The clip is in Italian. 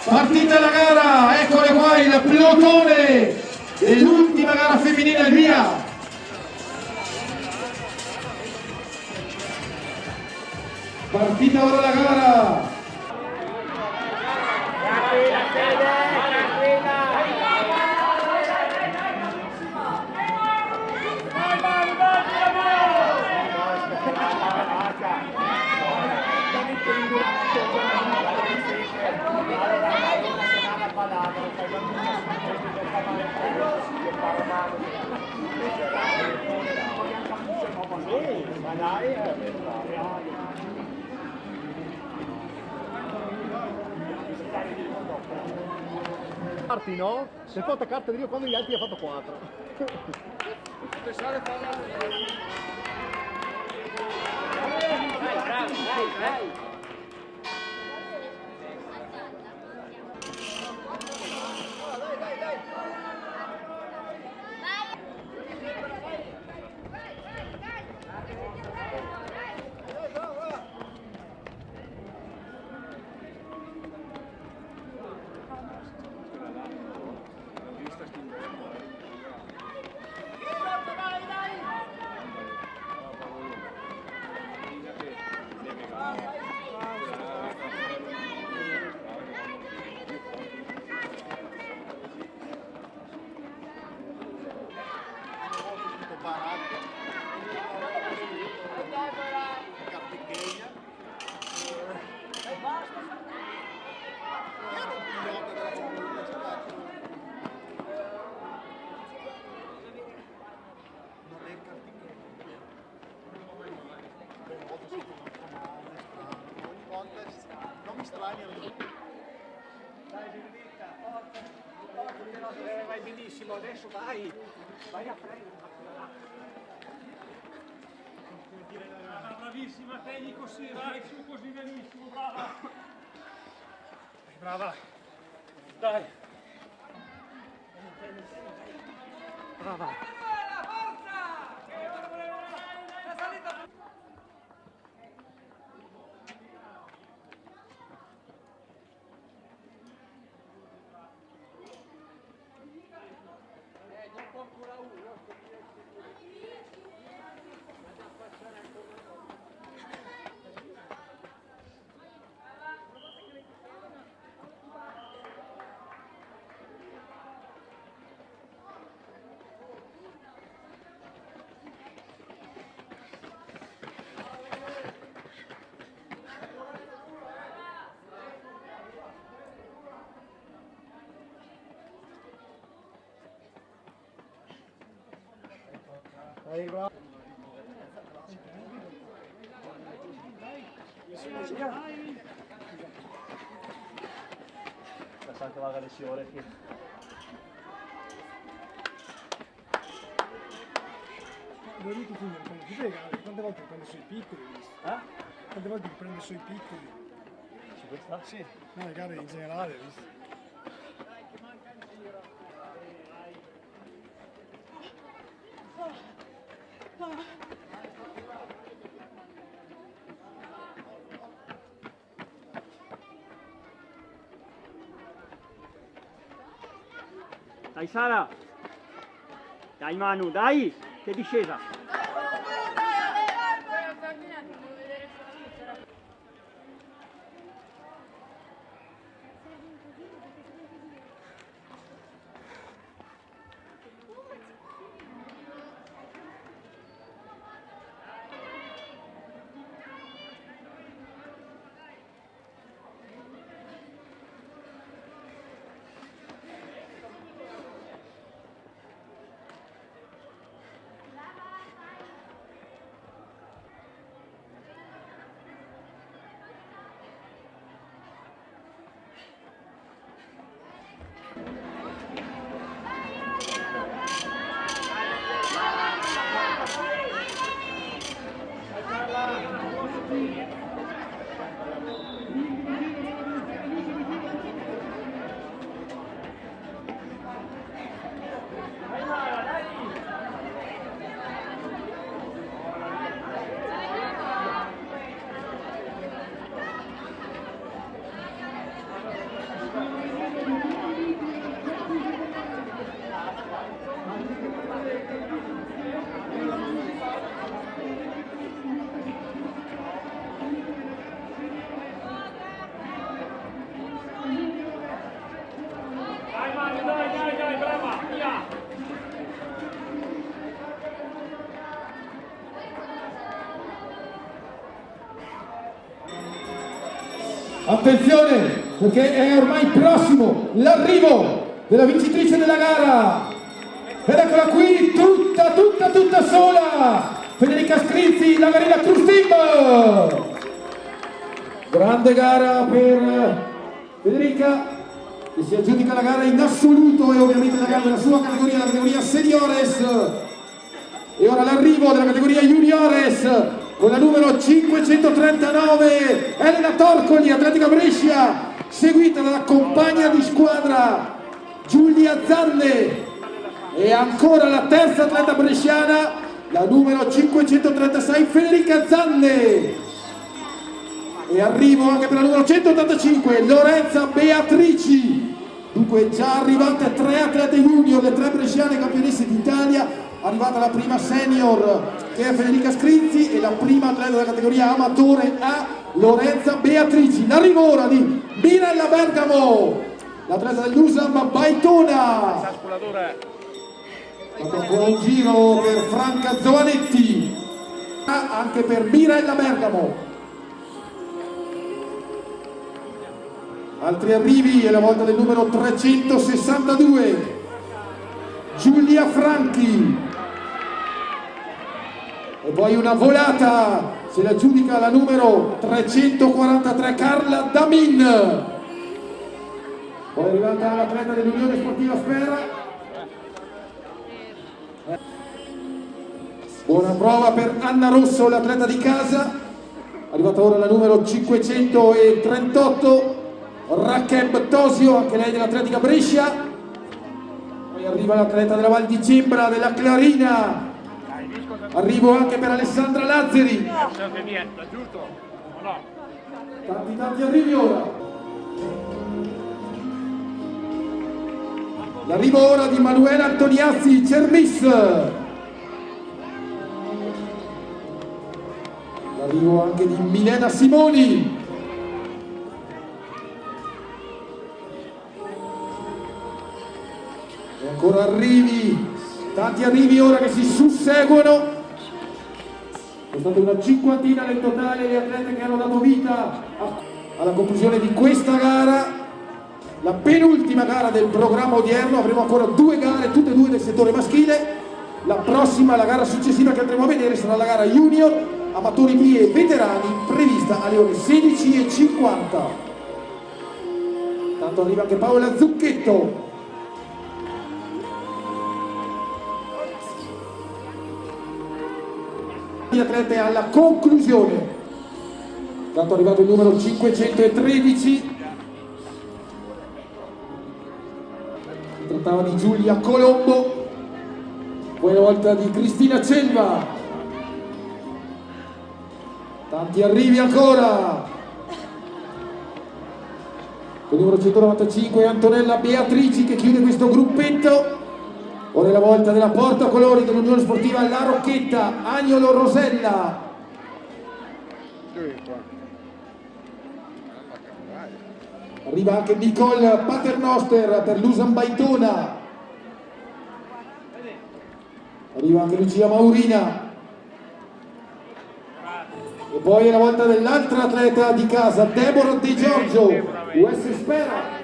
Partita la gara, eccole qua il pilotone dell'ultima gara femminile, via! Partita ora la gara! No? Se hai fatto carta di Rio quando gli altri ha fatto 4. Vai. Vai benissimo, adesso vai a prendere. Bravissima, tegli così, vai su così benissimo, brava. Brava. Dai. Brava. Lasciate la lesione che Dorito tu quando ti frega, quante volte prende sui piccoli, visto? Quante volte prende sui piccoli? su questa? Sì, no, le gare in generale, visto? Dai Sara! Dai Manu, dai! Che discesa! Attenzione, perché è ormai prossimo l'arrivo della vincitrice della gara. Ed eccola qui, tutta sola, Federica Scrizzi, la Garina Cruz Team. Grande gara per Federica, che si aggiudica la gara in assoluto e ovviamente la gara della sua categoria, la categoria Seniores. E ora l'arrivo della categoria Juniores con la numero 539 Elena Torcoli, Atletica Brescia, seguita dalla compagna di squadra Giulia Zanne, e ancora la terza atleta bresciana, la numero 536 Federica Zanne, e arrivo anche per la numero 185 Lorenza Beatrici. Dunque già arrivate 3 atlete junior, le 3 bresciane campionesse d'Italia, arrivata la prima senior che è Federica Scrizzi e la prima atleta della categoria amatore A, Lorenza Beatrici. L'arrivo ora di Mirella Bergamo, l'atleta dell'Usam Baitona. Fatto ancora un giro per Franca Giovanetti, anche per Mirella Bergamo. Altri arrivi, e la volta del numero 362 Giulia Franchi, e poi una volata se la giudica la numero 343 Carla Damin. Poi è arrivata l'atleta dell'Unione Sportiva Sfera. Buona prova per Anna Rosso, l'atleta di casa. Arrivata ora la numero 538 Rakeb Tosio, anche lei dell'Atletica Brescia. Poi arriva l'atleta della Val di Cembra, della Clarina. Arrivo anche per Alessandra Lazzeri. Tanti arrivi ora. L'arrivo ora di Manuela Antoniazzi Cermis. L'arrivo anche di Milena Simoni. E ancora arrivi, tanti arrivi ora che si susseguono. Sono state una cinquantina nel totale le atlete che hanno dato vita alla conclusione di questa gara, la penultima gara del programma odierno. Avremo ancora 2 gare, tutte e 2 del settore maschile. La prossima, la gara successiva che andremo a vedere, sarà la gara junior, amatori B e veterani, prevista alle ore 16:50. Tanto arriva anche Paola Zucchetto. Gli atlete alla conclusione. Tanto è arrivato il numero 513. Si trattava di Giulia Colombo. Poi la volta di Cristina Celva. Tanti arrivi ancora. Con il numero 195 Antonella Beatrici che chiude questo gruppetto. Ora è la volta della portacolori dell'Unione Sportiva La Rocchetta, Agnolo Rosella. Arriva anche Nicole Paternoster per l'Usam Baitona. Arriva anche Lucia Maurina. E poi è la volta dell'altra atleta di casa, Deborah De Giorgio, US Spera.